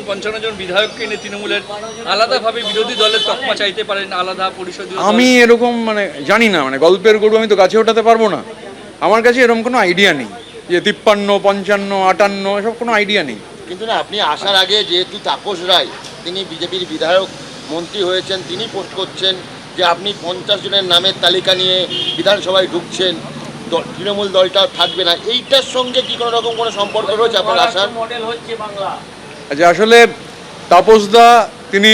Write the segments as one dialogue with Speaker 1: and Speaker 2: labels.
Speaker 1: 55 জন বিধায়ককে এনে তৃণমূলের আলাদাভাবে বিরোধী দলের তকমা চাইতে পারেন, আলাদা পরিষদীয় দল?
Speaker 2: আমি এরকম জানি না, গল্পের গরু আমি তো গাছে ওঠাতে পারবো না। আমার কাছে এরকম কোনো আইডিয়া নেই যে 53, 55, 58 এসব কোনো আইডিয়া নেই।
Speaker 3: কিন্তু না, আপনি আসার আগে যেহেতু তাপস রায় তিনি বিজেপির বিধায়ক মন্ত্রী হয়েছেন, তিনি পোস্ট করছেন যে আপনি 50 জনের নামের তালিকা নিয়ে বিধানসভায় ঢুকছেন, তৃণমূল দলটা থাকবে না। এইটার সঙ্গে কি কোনো রকম কোনো সম্পর্ক রয়েছে আপনার আসার?
Speaker 2: আচ্ছা, আসলে তাপসদা তিনি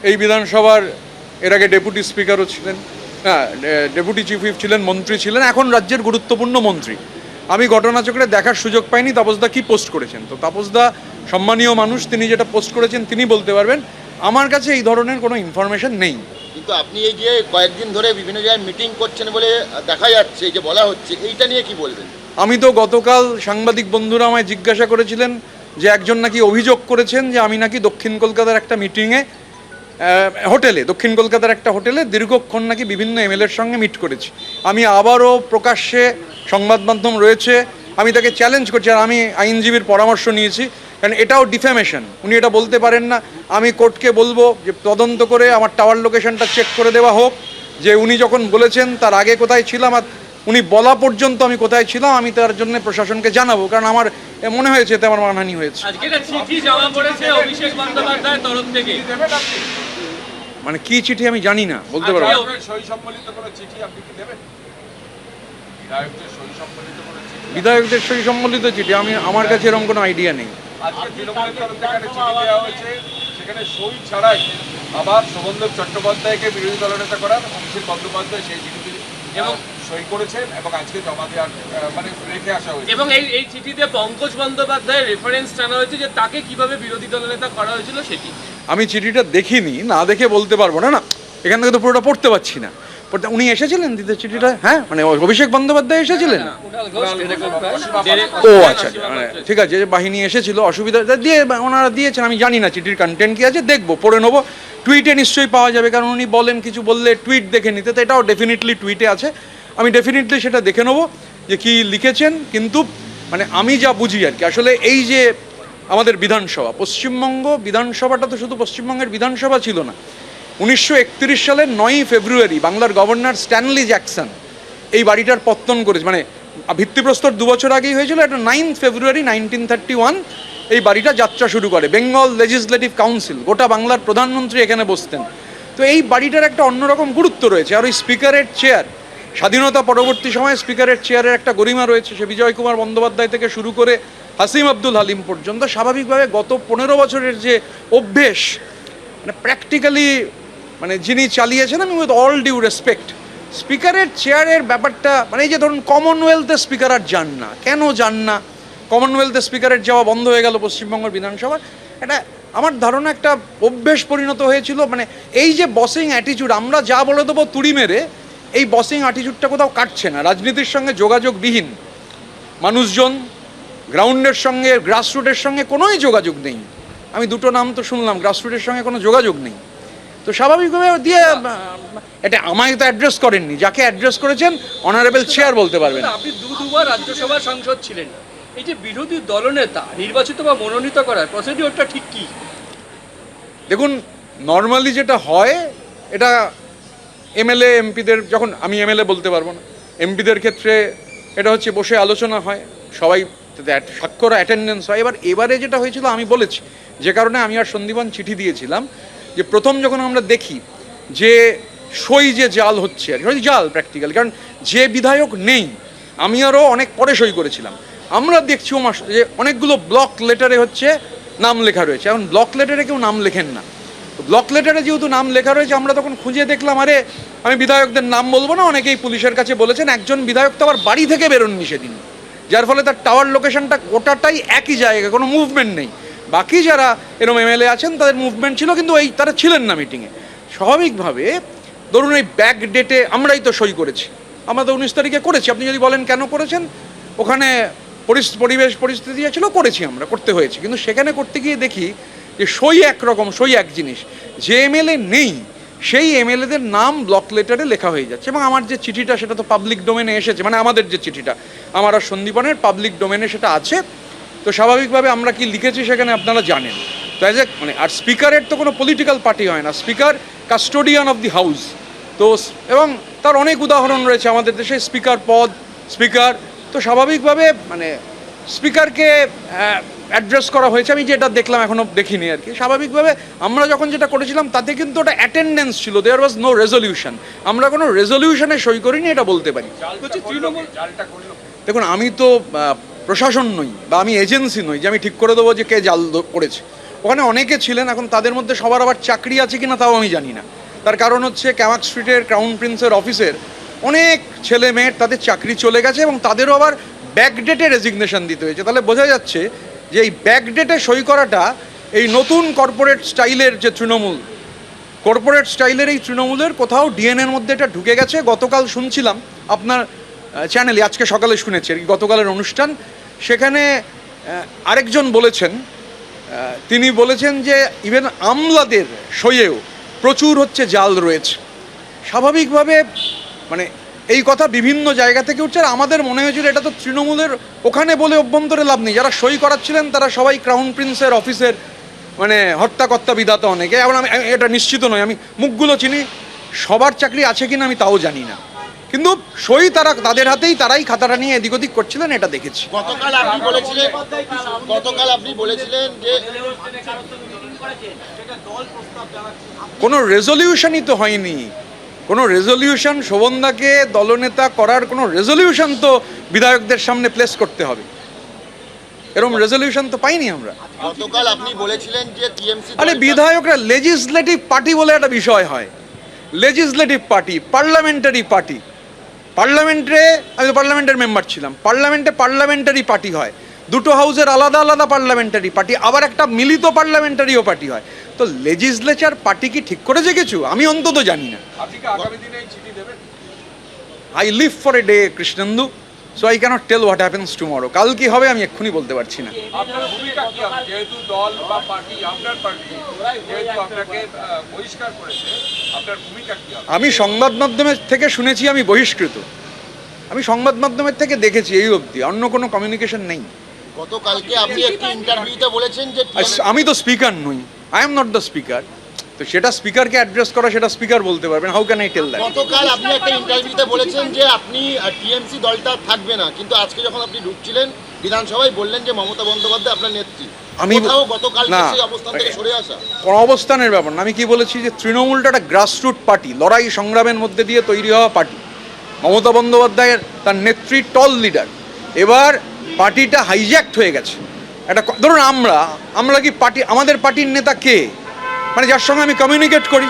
Speaker 2: এই বিধানসভার এর আগে ডেপুটি স্পিকারও ছিলেন, ডেপুটি চিফ হুইপ ছিলেন, মন্ত্রী ছিলেন, এখন রাজ্যের গুরুত্বপূর্ণ মন্ত্রী। আমি ঘটনাচক্রে দেখার সুযোগ পাইনি তাপসদা কি পোস্ট করেছেন। তো তাপসদা সম্মানীয় মানুষ, তিনি যেটা পোস্ট করেছেন তিনি বলতে পারবেন। আমার কাছে এই ধরনের কোনো ইনফরমেশন নেই।
Speaker 3: কিন্তু আপনি এই যে কয়েকদিন ধরে বিভিন্ন জায়গায় মিটিং করছেন বলে দেখা যাচ্ছে, এই যে বলা হচ্ছে, এইটা নিয়ে কি বলবেন?
Speaker 2: আমি তো গতকাল সাংবাদিক বন্ধুরা আমায় জিজ্ঞাসা করেছিলেন যে একজন নাকি অভিযোগ করেছেন যে আমি নাকি দক্ষিণ কলকাতার একটা মিটিংয়ে হোটেলে, দক্ষিণ কলকাতার একটা হোটেলে দীর্ঘক্ষণ নাকি বিভিন্ন এমএলএর সঙ্গে মিট করেছি। আমি আবারও প্রকাশ্যে, সংবাদ মাধ্যম রয়েছে, আমি তাকে চ্যালেঞ্জ করছি। আর আমি আইনজীবীর পরামর্শ নিয়েছি, কারণ এটাও ডিফেমেশন। উনি এটা বলতে পারেন না। আমি কোর্টকে বলবো যে তদন্ত করে আমার টাওয়ার লোকেশনটা চেক করে দেওয়া হোক, যে উনি যখন বলেছেন তার আগে কোথায় ছিলাম, আর উনি বলা পর্যন্ত আমি কোথায় ছিলাম আমি তার জন্য প্রশাসনকে জানাবো। কারণ আমার মনে হয়েছে এতে আমার মানহানি হয়েছে।
Speaker 1: আজকে একটা চিঠি জমা পড়েছে অভিষেক বন্দ্যোপাধ্যায়ের তরফ থেকে।
Speaker 2: কি চিঠি আমি জানি না, বলতে পারবো না।
Speaker 4: সই সম্বলিত কোনো চিঠি আপনি কি দেবেন? বিধায়কদের সই সম্বলিত কোনো চিঠি?
Speaker 2: বিধায়কদের সই সম্বলিত চিঠি আমার কাছে এরকম কোনো আইডিয়া নেই।
Speaker 4: আজকে তৃণমূলের তরফ থেকে একটা চিঠি দেওয়া হয়েছে, সেখানে সই ছাড়াই আবার শোভনদেব চট্টোপাধ্যায়কে বিরোধী দলনেতা করার অভিষেক বন্দ্যোপাধ্যায় সেই চিঠিতে এবং সই করেছেন এবং আজকে জমা দেওয়ার রেখে আসা হয়েছে।
Speaker 1: এবং এই চিঠিতে পঙ্কজ বন্দ্যোপাধ্যায়ের রেফারেন্স টানা হয়েছে যে তাকে কিভাবে বিরোধী দলনেতা করা হয়েছিল সেটি।
Speaker 2: আমি চিঠিটা দেখিনি, না দেখে বলতে পারবো না। এখান থেকে তো পুরোটা পড়তে পারছি না। উনি এসেছিলেন দিতে চিঠিটা? হ্যাঁ, অভিষেক বন্দ্যোপাধ্যায় এসেছিলেন। ও আচ্ছা, ঠিক আছে, বাহিনী এসেছিল, অসুবিধা দিয়ে ওনারা দিয়েছেন। আমি জানি না চিঠির কন্টেন্ট কি আছে, দেখবো, পড়ে নেবো। টুইটে নিশ্চয়ই পাওয়া যাবে, কারণ উনি বলেন কিছু বললে টুইট দেখে নিতে, তো এটাও ডেফিনেটলি টুইটে আছে। আমি ডেফিনেটলি সেটা দেখে নেবো যে কি লিখেছেন। কিন্তু আমি যা বুঝি আর কি, আসলে এই যে আমাদের বিধানসভা, পশ্চিমবঙ্গ বিধানসভাটা তো শুধু পশ্চিমবঙ্গের বিধানসভা ছিল না। 1931 সালের 9ই ফেব্রুয়ারি বাংলার গভর্নর স্ট্যানলি জ্যাকসন এই বাড়িটার পত্তন করেছে। ভিত্তিপ্রস্তর 2 বছর আগেই হয়েছিল। এটা 9 ফেব্রুয়ারি 1931 এই বাড়িটা যাত্রা শুরু করে। বেঙ্গল লেজিসলেটিভ কাউন্সিল, গোটা বাংলার প্রধানমন্ত্রী এখানে বসতেন। তো এই বাড়িটার একটা অন্যরকম গুরুত্ব রয়েছে। আর ওই স্পিকারের চেয়ার, স্বাধীনতা পরবর্তী সময়ে স্পিকারের চেয়ারের একটা গরিমা রয়েছে। সে বিজয় কুমার বন্দ্যোপাধ্যায় থেকে শুরু করে হাসিম আব্দুল হালিম পর্যন্ত স্বাভাবিকভাবে গত 15 বছরের যে অভ্যেস, প্র্যাকটিক্যালি যিনি চালিয়েছেন, আমি উইথ অল ডিউ রেসপেক্ট, স্পিকারের চেয়ারের ব্যাপারটা এই যে ধরুন কমনওয়েলথে স্পিকার আর যান না, কেন যান না? কমনওয়েলথে স্পিকারের যাওয়া বন্ধ হয়ে গেল পশ্চিমবঙ্গের বিধানসভা। এটা আমার ধারণা একটা অভ্যেস পরিণত হয়েছিল। এই যে বসিং অ্যাটিচিউড, আমরা যা বলে দেবো তুড়ি মেরে, এই বসিং অ্যাটিচিউডটা কোথাও কাটছে না। রাজনীতির সঙ্গে যোগাযোগবিহীন মানুষজন, গ্রাউন্ডের সঙ্গে, গ্রাসরুটের সঙ্গে কোনোই যোগাযোগ নেই। আমি দুটো নাম তো শুনলাম, গ্রাসরুটের সঙ্গে কোনো যোগাযোগ নেই। তো স্বাভাবিকভাবে দিয়ে এটা আমায় তো অ্যাড্রেস করেননি, যাকে অ্যাড্রেস করেছেন অনারেবল চেয়ার বলতে পারবেন।
Speaker 1: আপনি দুবার রাজ্যসভার সাংসদ ছিলেন, এই যে বিরোধী দলনেতা নির্বাচিত বা মনোনীত করার প্রসিডিওরটা ঠিক কি?
Speaker 2: দেখুন, নর্মালি যেটা হয়, এটা এমএলএ এমপিদের, যখন আমি এমএলএ বলতে পারবো না, এমপিদের ক্ষেত্রে এটা হচ্ছে বসে আলোচনা হয়, সবাই স্বাক্ষর অ্যাটেন্ডেন্স হয়। এবারে যেটা হয়েছিল আমি বলেছি, যে কারণে আমি আর সন্দীপন চিঠি দিয়েছিলাম, যে প্রথম যখন আমরা দেখি যে সই যে জাল হচ্ছে, আর জাল প্র্যাকটিক্যাল, কারণ যে বিধায়ক নেই, আমি আরও অনেক পরে সই করেছিলাম, আমরা দেখছি যে অনেকগুলো ব্লক লেটারে হচ্ছে নাম লেখা রয়েছে। এখন ব্লক লেটারে কেউ নাম লেখেন না। ব্লক লেটারে যেহেতু নাম লেখা রয়েছে, আমরা তখন খুঁজে দেখলাম, আরে আমি বিধায়কদের নাম বলবো না, অনেকেই পুলিশের কাছে বলেছেন। একজন বিধায়ক তো আবার বাড়ি থেকে বেরোননি সেদিন, যার ফলে তার টাওয়ার লোকেশনটা গোটাটাই একই জায়গায়, কোনো মুভমেন্ট নেই। বাকি যারা এরকম এমএলএ আছেন তাদের মুভমেন্ট ছিল, কিন্তু তারা ছিলেন না মিটিংয়ে। স্বাভাবিকভাবে ধরুন এই ব্যাক ডেটে আমরাই তো সই করেছি, আমরা তো 19 তারিখে করেছি। আপনি যদি বলেন কেন করেছেন, ওখানে পরিবেশ পরিস্থিতি ছিল, করেছি, আমরা করতে হয়েছে। কিন্তু সেখানে করতে গিয়ে দেখি যে সই একরকম, সই এক জিনিস, যে এমএলএ নেই সেই এমএলএদের নাম ব্লক লেটারে লেখা হয়ে যাচ্ছে। এবং আমার যে চিঠিটা, সেটা তো পাবলিক ডোমেনে এসেছে, আমাদের যে চিঠিটা, আমার আর সন্দীপনের পাবলিক ডোমেনে সেটা আছে। তো তো স্বাভাবিকভাবে আমরা কি লিখেছি সেখানে আপনারা জানেন। তো অ্যাজ এ মানে আর স্পিকারের তো কোনো পলিটিক্যাল পার্টি হয় না, speaker custodian of the house. তো এবং তার অনেক উদাহরণ রয়েছে আমাদের দেশে, স্পিকার পদ, স্পিকার, তো স্বাভাবিকভাবে মানে স্পিকারকে অ্যাড্রেস করা হয়েছে। আমি যেটা দেখলাম, এখনও দেখিনি আর কি। স্বাভাবিকভাবে আমরা যখন যেটা করেছিলাম তাতে কিন্তু ওটা অ্যাটেন্ডেন্স ছিল, দেয়ার ওয়াজ নো রেজলিউশন। আমরা কোনো রেজলিউশনে সই করিনি, এটা বলতে পারি।
Speaker 1: বলছি তৃণমূল
Speaker 4: জালটা করলো
Speaker 2: দেখুন, আমি তো প্রশাসন নই বা আমি এজেন্সি নই যে আমি ঠিক করে দেবো যে কে জাল করেছে। ওখানে অনেকে ছিলেন, এখন তাদের মধ্যে সবার আবার চাকরি আছে কিনা তাও আমি জানি না। তার কারণ হচ্ছে ক্যামাক স্ট্রিটের ক্রাউন প্রিন্সের অফিসের অনেক ছেলে মেয়ের তাদের চাকরি চলে গেছে এবং তাদেরও আবার ব্যাকডেটে রেজিগনেশন দিতে হয়েছে। তাহলে বোঝা যাচ্ছে যে এই ব্যাকডেটে সই করাটা এই নতুন কর্পোরেট স্টাইলের যে তৃণমূল, কর্পোরেট স্টাইলের এই তৃণমূলের কোথাও ডিএনএর মধ্যে এটা ঢুকে গেছে। গতকাল শুনছিলাম আপনার চ্যানেলে, আজকে সকালে শুনেছি আর কি, গতকালের অনুষ্ঠান, সেখানে আরেকজন বলেছেন, তিনি বলেছেন যে ইভেন আমলাদের সইয়েও প্রচুর হচ্ছে জাল রয়েছে। স্বাভাবিকভাবে মানে এই কথা বিভিন্ন জায়গা থেকে উঠছে। আর আমাদের মনে হয়েছিল এটা তো তৃণমূলের ওখানে বলে অভ্যন্তরে লাভ নেই, যারা সই করাচ্ছিলেন তারা সবাই ক্রাউন প্রিন্সের অফিসের মানে হর্তাকর্তা বিধাতা অনেকে। এবার আমি এটা নিশ্চিত নই, আমি মুখগুলো চিনি, সবার চাকরি আছে কিনা আমি তাও জানি না, কিন্তু সই তারা তাদের হাতেই, তারাই খাতাটা নিয়ে এদিক ওদিক করছিলেন, এটা দেখেছি।
Speaker 3: গতকাল আপনি বলেছিলেন যে
Speaker 2: কোনো রেজলিউশনই তো হয়নি, কোনো রেজলিউশন, শোভনদাকে দলনেতা করার কোনো রেজলিউশন তো বিধায়কদের সামনে প্লেস করতে হবে, এরকম রেজলিউশন তো পাইনি আমরা।
Speaker 3: গতকাল আপনি বলেছিলেন যে টিএমসি
Speaker 2: আরে বিধায়করা লেজিসলেটিভ পার্টি বলে একটা বিষয় হয়, লেজিসলেটিভ পার্টি, পার্লামেন্টারি পার্টি। পার্লামেন্টে, আমি তো পার্লামেন্টের মেম্বার ছিলাম, পার্লামেন্টারি পার্টি হয়, দুটো হাউসের আলাদা আলাদা পার্লামেন্টারি পার্টি, আবার একটা মিলিত পার্লামেন্টারিও পার্টি হয়। তো লেজিসলেচার পার্টি কি ঠিক করেছে কিছু? আমি অন্তত জানি না।
Speaker 4: আপনি কি আগামী দিনে এই চিঠি দেবেন?
Speaker 2: I leave for a day Krishnendu, so I can't tell what happens tomorrow. কাল কি হবে আমি এক্ষুনি বলতে পারছি না।
Speaker 4: আপনার ভূমিকা কি হবে? যেহেতু দল বা পার্টি, আপনার পার্টি যেহেতু আপনাকে বহিষ্কার করেছে, আপনার ভূমিকা কি হবে?
Speaker 2: আমি সংবাদ মাধ্যমের থেকে শুনেছি আমি বহিষ্কৃত, আমি সংবাদ মাধ্যমের থেকে দেখেছি, এই অবধি অন্য কোনো কমিউনিকেশন নেই।
Speaker 3: গতকালকে আপনি একটি ইন্টারভিউতে বলেছেন যে
Speaker 2: আমি তো স্পিকার নই, I am not the speaker, তো সেটা স্পিকারকে অ্যাড্রেস করা, সেটা স্পিকার বলতে পারবেন। How can I tell that?
Speaker 3: গতকাল আপনি একটা ইন্টারভিউতে বলেছেন যে আপনি টিএমসি দলটা থাকবে না, কিন্তু আজকে যখন আপনি ঢুকছিলেন বিধানসভায় বললেন যে মমতা বন্দ্যোপাধ্যায় আপনার নেত্রী।
Speaker 2: আমি
Speaker 3: কোথাও গতকাল
Speaker 2: না,
Speaker 3: সেই অবস্থান থেকে সরে আসা?
Speaker 2: কোনো অবস্থানের ব্যাপার না। আমি কি বলেছি যে তৃণমূলটা একটা গ্রাসরুট পার্টি, লড়াই সংগ্রামের মধ্যে দিয়ে তৈরি হওয়া পার্টি। মমতা বন্দ্যোপাধ্যায়ের তার নেত্রী টল লিডার, এবার পার্টিটা হাইজ্যাক্ট হয়ে গেছে। একটা ধরুন আমরা কি পার্টি, আমাদের পার্টির নেতা কে, মানে যার সঙ্গে আমি কমিউনিকেট করি,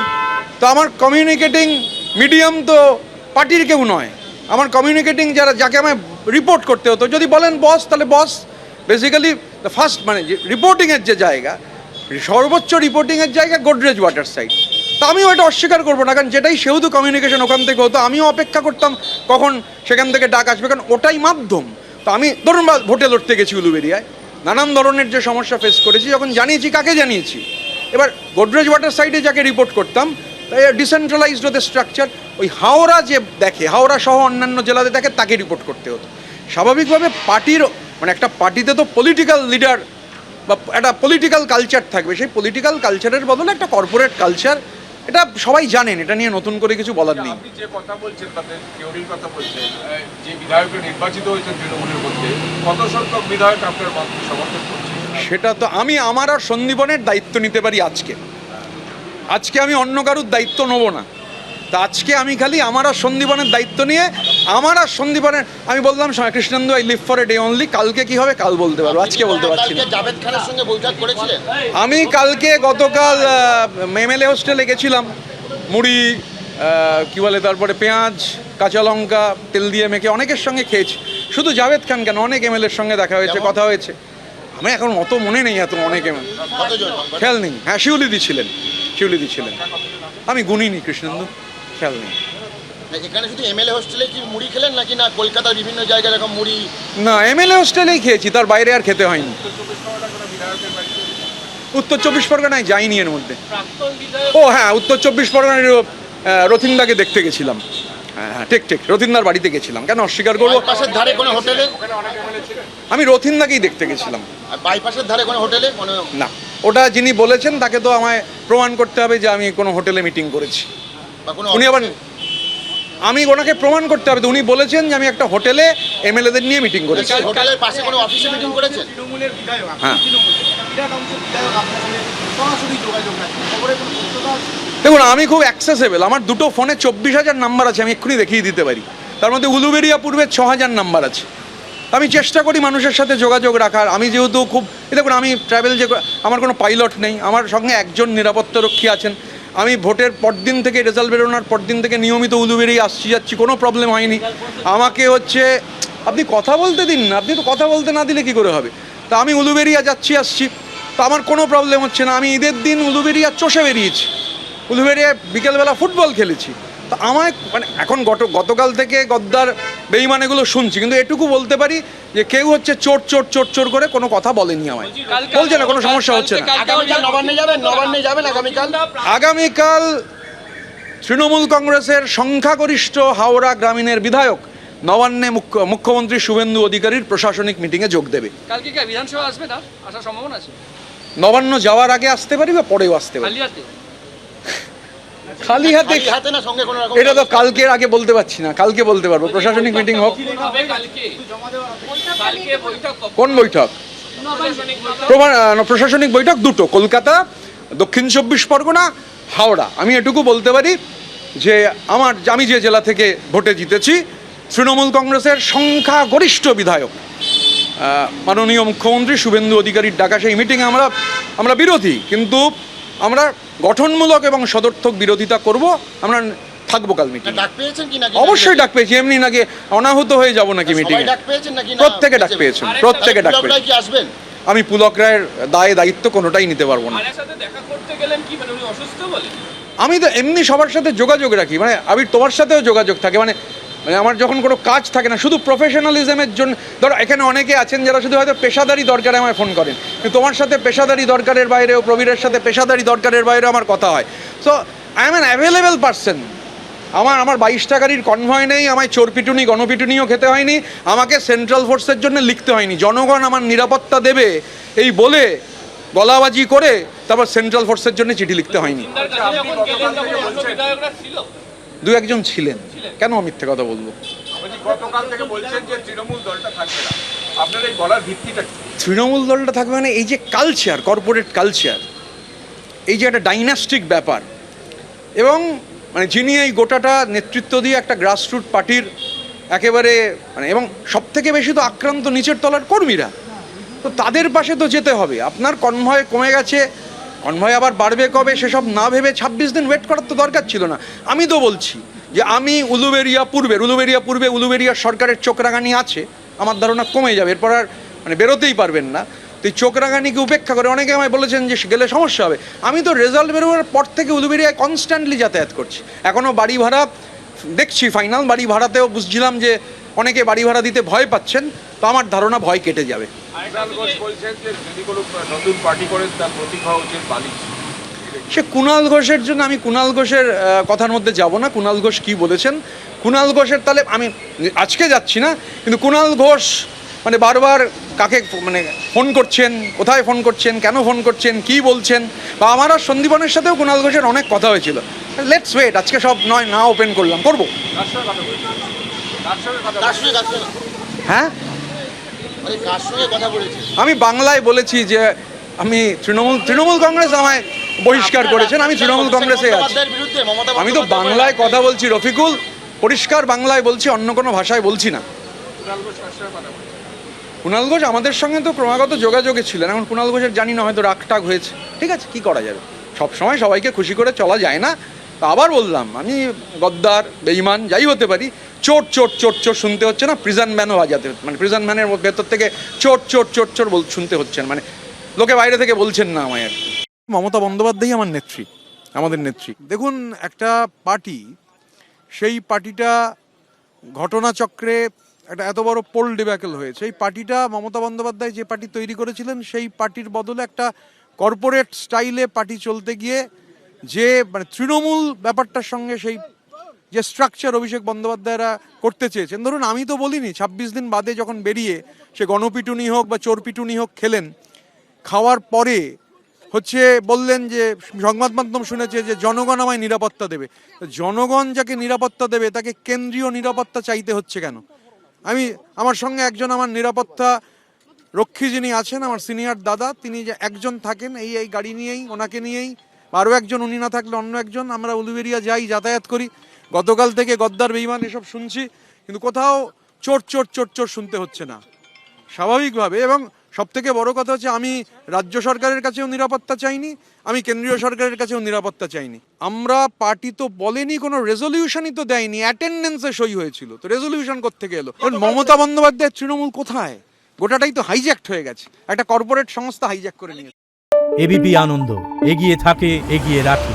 Speaker 2: তো আমার কমিউনিকেটিং মিডিয়াম তো পার্টির কেউ নয়। আমার কমিউনিকেটিং যাকে আমায় রিপোর্ট করতে হতো, যদি বলেন বস, তাহলে বস বেসিক্যালি দ্য ফার্স্ট, মানে যে রিপোর্টিংয়ের যে জায়গা, সর্বোচ্চ রিপোর্টিংয়ের জায়গা গোদরেজ ওয়াটার সাইড। তা আমিও এটা অস্বীকার করবো না, কারণ যেটাই সেহেতু কমিউনিকেশন ওখান থেকে হতো, আমিও অপেক্ষা করতাম কখন সেখান থেকে ডাক আসবে, কারণ ওটাই মাধ্যম। তো আমি ধরুন ভোটে লড়তে গেছি উলুবেরিয়ায়, নানান ধরনের যে সমস্যা ফেস করেছি, যখন জানিয়েছি কাকে জানিয়েছি, এবার গোদরেজ ওয়াটার সাইডে যাকে রিপোর্ট করতাম, তাই ডিসেন্ট্রালাইজড ওদের স্ট্রাকচার, ওই হাওড়া যে দেখে, হাওড়া সহ অন্যান্য জেলাতে দেখে, তাকে রিপোর্ট করতে হতো। স্বাভাবিকভাবে পার্টির মানে একটা পার্টিতে তো পলিটিক্যাল লিডার বা একটা পলিটিক্যাল কালচার থাকবে, সেই পলিটিক্যাল কালচারের বদলে একটা কর্পোরেট কালচার, এটা সবাই জানেন, এটা নিয়ে নতুন করে কিছু বলার নেই।
Speaker 4: আপনি যে কথা বলছেন, তাদের থিওরির কথা বলছেন, যে বিধায়করা নির্বাচিত হয়েছেন তৃণমূলের মধ্যে, কত সংখ্যক বিধায়ক আপনার মতকে সমর্থন করছে?
Speaker 2: সেটা তো আমি আমার আর সন্দীপনের দায়িত্ব নিতে পারি আজকে আমি অন্য কারুর দায়িত্ব নেব না। তা আজকে আমি খালি আমার আর সন্দীপনের দায়িত্ব নিয়ে, আমার আর সন্দীপনের, আমি বললাম Krishnendu I leave for a day only, কালকে কি হবে কাল বলতে পারবো, আজকে বলতে পারছি না।
Speaker 3: জাভেদ খানের সঙ্গে বৈঠক করেছিলেন?
Speaker 2: আমি গতকাল এমএলএ হোস্টেলে গেছিলাম, মুড়ি কি বলে, তারপরে পেঁয়াজ, কাঁচা লঙ্কা তেল দিয়ে মেখে অনেকের সঙ্গে খেয়েছি। শুধু জাভেদ খান কেন, অনেক এমএলএর সঙ্গে দেখা হয়েছে, কথা হয়েছে। আমি এখন অত মনে নেই, এত অনেক এমএলএ খেয়াল নেই। হ্যাঁ, শিউলিদি ছিলেন। আমি গুনিনি কৃষ্ণেন্দু, খেয়াল নেই।
Speaker 3: এখানে শুধু এমএলএ হোস্টেলে কি মুড়ি খেলেন, নাকি না কলকাতার বিভিন্ন জায়গায় এরকম মুড়ি?
Speaker 2: না, এমএলএ হোস্টেলেই খেয়েছি, তার বাইরে আর খেতে হয়নি। উত্তর চব্বিশ পরগনায় যাইনি এর মধ্যে। ও হ্যাঁ, উত্তর চব্বিশ পরগনার রথিনদাকে দেখতে গেছিলাম। হ্যাঁ ঠিক, রথিনদার বাড়িতে গেছিলাম, কেন অস্বীকার করবো।
Speaker 3: পাশের ধারে কোনো হোটেলে
Speaker 2: আমি রথিনদাকেই দেখতে গেছিলাম।
Speaker 3: আর বাইপাসের ধারে কোনো হোটেলে কোনো
Speaker 2: না, ওটা যিনি বলেছেন তাকে তো আমায় প্রমাণ করতে হবে যে আমি কোনো হোটেলে মিটিং করেছি।
Speaker 3: বা কোনো
Speaker 2: উনি আবার আমি ওনাকে প্রমাণ করতে হবে, তো উনি বলেছেন যে আমি একটা হোটেলে এমএলএদের নিয়ে মিটিং করেছি।
Speaker 3: সেই হোটেলের পাশে কোনো অফিসে মিটিং করেছেন?
Speaker 1: তৃণমূলের বিধায়ক,
Speaker 2: হ্যাঁ।
Speaker 1: বিরাট অংশ বিধায়ক আপনার সঙ্গে সরাসরি যোগাযোগ রাখেন, খবরে কোনো সত্যতা আছে?
Speaker 2: দেখুন, আমি খুব অ্যাক্সেসেবল, আমার দুটো ফোনে 24,000 নাম্বার আছে, আমি এক্ষুনি দেখিয়ে দিতে পারি। তার মধ্যে উলুবেড়িয়া পূর্বের 6,000 নাম্বার আছে। আমি চেষ্টা করি মানুষের সাথে যোগাযোগ রাখার। আমি যেহেতু খুব দেখুন, আমি ট্রাভেল যে আমার কোনো পাইলট নেই, আমার সঙ্গে একজন নিরাপত্তারক্ষী আছেন। আমি ভোটের পরদিন থেকে, রেজাল্ট বেরোনোর পরদিন থেকে নিয়মিত উলুবেড়িয়ে আসছি যাচ্ছি, কোনো প্রবলেম হয়নি। আমাকে হচ্ছে আপনি কথা বলতে দিন না, আপনি তো কথা বলতে না দিলে কী করে হবে? তা আমি উলুবেড়িয়া যাচ্ছি আসছি, তো আমার কোনো প্রবলেম হচ্ছে না। আমি ঈদের দিন উলুবেড়িয়া চষে বেরিয়েছি, উলুবেড়িয়া বিকেলবেলা ফুটবল খেলেছি। তো আমায় মানে এখন গতকাল থেকে গদ্দার বেঈমান এগুলো শুনছি, কিন্তু এটুকু বলতে পারি যে কেউ হচ্ছে চোর চোর চোর চোর করে কোনো কথা বলেনি আমায়, বলছে না, কোনো সমস্যা হচ্ছে না।
Speaker 3: আগামীকাল নবান্নে যাবেন? নবান্নে যাবেন আগামীকাল?
Speaker 2: আগামীকাল তৃণমূল কংগ্রেসের সংখ্যাগরিষ্ঠ হাওড়া গ্রামীণের বিধায়ক নবান্নে মুখ্যমন্ত্রী শুভেন্দু অধিকারীর প্রশাসনিক মিটিংয়ে যোগ দেবে।
Speaker 1: কালকে কি বিধানসভা আসবে না, আসার সম্ভাবনা আছে?
Speaker 2: নবান্ন যাওয়ার আগে আসতে পারি বা পরেও আসতে পারি।
Speaker 1: খালি হাতে?
Speaker 2: খালি হাতে
Speaker 3: খালি হাতে না সঙ্গে কোনো রকম?
Speaker 2: এটা তো কালকের আগে বলতে পারছি না, কালকে বলতে পারবো। প্রশাসনিক মিটিং হোক। কোন বৈঠক? প্রশাসনিক বৈঠক দুটো, কলকাতা, দক্ষিণ 24 পরগনা, হাওড়া। আমি এটুকু বলতে পারি যে আমি যে জেলা থেকে ভোটে জিতেছি, তৃণমূল কংগ্রেসের সংখ্যাগরিষ্ঠ বিধায়ক মাননীয় মুখ্যমন্ত্রী শুভেন্দু অধিকারীর ডাকা সেই মিটিংয়ে আমরা বিরোধী, কিন্তু আমরা গঠনমূলক এবং সদর্থক বিরোধিতা করব। আমরা থাকবো কাল মিটিং।
Speaker 3: ডাক পেয়েছেন কি নাকি?
Speaker 2: অবশ্যই ডাক পেয়েছি, এমনি নাকি অনাহুত হয়ে যাব নাকি মিটিং?
Speaker 3: সবাই ডাক পেয়েছেন নাকি? না
Speaker 2: প্রত্যেকে ডাক পেয়েছেন, প্রত্যেকে ডাক পেয়েছেন।
Speaker 3: কি আসবেন?
Speaker 2: আমি পুলক রায়ের দায়িত্ব কোনোটাই নিতে পারবো না।
Speaker 1: সাথে দেখা করতে গেলেন কি, মানে উনি অসুস্থ বলে?
Speaker 2: আমি তো এমনি সবার সাথে যোগাযোগ রাখি, মানে আমি তোমার সাথেও যোগাযোগ থাকে, মানে আমার যখন কোনো কাজ থাকে না, শুধু প্রফেশনালিজমের জন্য। ধরো এখানে অনেকে আছেন যারা শুধু হয়তো পেশাদারি দরকারে আমায় ফোন করেন, কিন্তু তোমার সাথে পেশাদারি দরকারের বাইরেও, প্রবীরের সাথে পেশাদারি দরকারের বাইরেও আমার কথা হয়। So I am an available person. আমার 22টা গাড়ির কনভয় নেই, আমায় চোরপিটুনি গণপিটুনিও খেতে হয়নি, আমাকে সেন্ট্রাল ফোর্সের জন্য লিখতে হয়নি। জনগণ আমার নিরাপত্তা দেবে এই বলে গলাবাজি করে তারপর সেন্ট্রাল ফোর্সের জন্য চিঠি লিখতে হয়নি। দু একজন ছিলেন, কেন মিথ্যে কথা বলবো?
Speaker 4: গতকাল থেকে বলছেন যে তৃণমূল দলটা থাকবে না, আপনার এই বলার ভিত্তিটা কি?
Speaker 2: তৃণমূল দলটা থাকবে মানে এই যে কালচার, কর্পোরেট কালচার, এই যে একটা ডাইনাস্টিক ব্যাপার, এবং মানে যিনি এই গোটাটা নেতৃত্ব দিয়ে একটা গ্রাসরুট পার্টির একেবারে মানে, এবং সবথেকে বেশি তো আক্রান্ত নিচের তলার কর্মীরা, তো তাদের পাশে তো যেতে হবে। আপনার কনভয় কমে গেছে, কনভয় আবার বাড়বে কবে সেসব না ভেবে 26 দিন ওয়েট করার তো দরকার ছিল না। আমি তো বলছি যে আমি উলুবেড়িয়া পূর্বে উলুবেড়িয়ার সরকারের চোখ রাঙানি আছে, আমার ধারণা কমে যাবে, এরপর আর মানে বেরোতেই পারবেন না। তো এই চোখ রাঙানিকে উপেক্ষা করে অনেকে আমায় বলেছেন যে গেলে সমস্যা হবে। আমি তো রেজাল্ট বেরোবার পর থেকে উলুবেড়িয়ায় কনস্ট্যান্টলি যাতায়াত করছি, এখনও বাড়ি ভাড়া দেখছি, ফাইনাল বাড়ি ভাড়াতেও বুঝছিলাম যে অনেকে বাড়ি ভাড়া দিতে ভয় পাচ্ছেন, তো আমার ধারণা ভয় কেটে যাবে।
Speaker 4: কুণাল ঘোষ বলছেন যে যদি কোনো নতুন পার্টি করেন তার প্রতীক হওয়া উচিত বালি।
Speaker 2: সে কুণাল ঘোষের জন্য আমি কুণাল ঘোষের কথার মধ্যে যাব না। কুণাল ঘোষ কী বলেছেন, কুণাল ঘোষের তাহলে আমি আজকে যাচ্ছি না, কিন্তু কুণাল ঘোষ মানে বারবার কাকে মানে ফোন করছেন, কোথায় ফোন করছেন, কেন ফোন করছেন, কী বলছেন, বা আমার আর সন্দীপনের সাথেও কুণাল ঘোষের অনেক কথা হয়েছিল। লেটস ওয়েট, আজকে সব নয় না ওপেন করলাম, করবো। হ্যাঁ,
Speaker 3: কার সঙ্গে কথা বলেছি?
Speaker 2: আমি বাংলায় বলেছি যে আমি তৃণমূল কংগ্রেস আমায় বহিষ্কার করেছেন, আমি তৃণমূল কংগ্রেসে আছি। আমি তো বাংলায় কথা বলছি রফিকুল, পরিষ্কার বাংলায় বলছি, অন্য কোনো ভাষায় বলছি না। কুণাল ঘোষ আমাদের সঙ্গে তো ক্রমাগত যোগাযোগে ছিলেন, এখন কুণাল ঘোষের জানি না হয়তো রাগটাগ হয়েছে, ঠিক আছে, কি করা যাবে, সবসময় সবাইকে খুশি করে চলা যায় না। তা আবার বললাম, আমি গদ্দার বেঈমান যাই হতে পারি, চোর চোর চোর চোর শুনতে হচ্ছে না, প্রিজন ম্যানও বাজাতে হচ্ছে, মানে প্রিজন ম্যানের ভেতর থেকে চোর চোর চোর চোর শুনতে হচ্ছে, মানে লোকে বাইরে থেকে বলছেন না আমায় আর কি। মমতা বন্দ্যোপাধ্যায় আমার নেত্রী, আমাদের নেত্রী। দেখুন, একটা পার্টি, সেই পার্টিটা ঘটনাচক্রে একটা এত বড় পোল ডিব্যাকেল হয়েছে। এই পার্টিটা মমতা বন্দ্যোপাধ্যায় যে পার্টি তৈরি করেছিলেন, সেই পার্টির বদলে একটা কর্পোরেট স্টাইলে পার্টি চলতে গিয়ে যে মানে তৃণমূল ব্যাপারটার সঙ্গে সেই যে স্ট্রাকচার অভিষেক বন্দ্যোপাধ্যায়রা করতে চেয়েছেন, ধরুন আমি তো বলিনি 26 দিন বাদে যখন বেরিয়ে সে গণপিটুনি হোক বা চোরপিটুনি হোক খেলেন, খাওয়ার পরে হচ্ছে বললেন যে সংবাদ মাধ্যম শুনেছে যে জনগণ আমায় নিরাপত্তা দেবে। জনগণ যাকে নিরাপত্তা দেবে তাকে কেন্দ্রীয় নিরাপত্তা চাইতে হচ্ছে কেন? আমার সঙ্গে একজন আমার নিরাপত্তা রক্ষী যিনি আছেন, আমার সিনিয়র দাদা, তিনি যে একজন থাকেন এই গাড়ি নিয়েই, ওনাকে নিয়েই, আরও একজন, উনি না থাকলে অন্য একজন, আমরা উলুবেরিয়া যাই, যাতায়াত করি। গতকাল থেকে গদ্দার বেঈমান এসব শুনছি, কিন্তু কোথাও চোর চোর চোর চোর শুনতে হচ্ছে না স্বাভাবিকভাবে। এবং সব থেকে বড় কথা হচ্ছে আমি রাজ্য সরকারের কাছেও নিরাপত্তা চাইনি, আমি কেন্দ্রীয় সরকারের কাছেও নিরাপত্তা চাইনি। আমরা পার্টি তো বলেনি, কোনো রেজলিউশনই তো দেয়নি, অ্যাটেন্ডেন্সে সই হয়েছিল, তো রেজলিউশন কোত্থেকে এলো? মমতা বন্দ্যোপাধ্যায়ের তৃণমূল কোথায়? গোটাটাই তো হাইজ্যাক্ট হয়ে গেছে, একটা কর্পোরেট সংস্থা হাইজ্যাক করে নিয়েছে।
Speaker 5: এবিপি আনন্দ, এগিয়ে থাকে, এগিয়ে রাখে।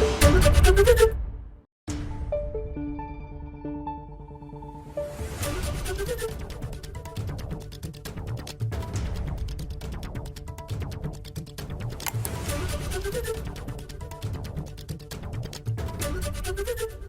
Speaker 6: Thank you.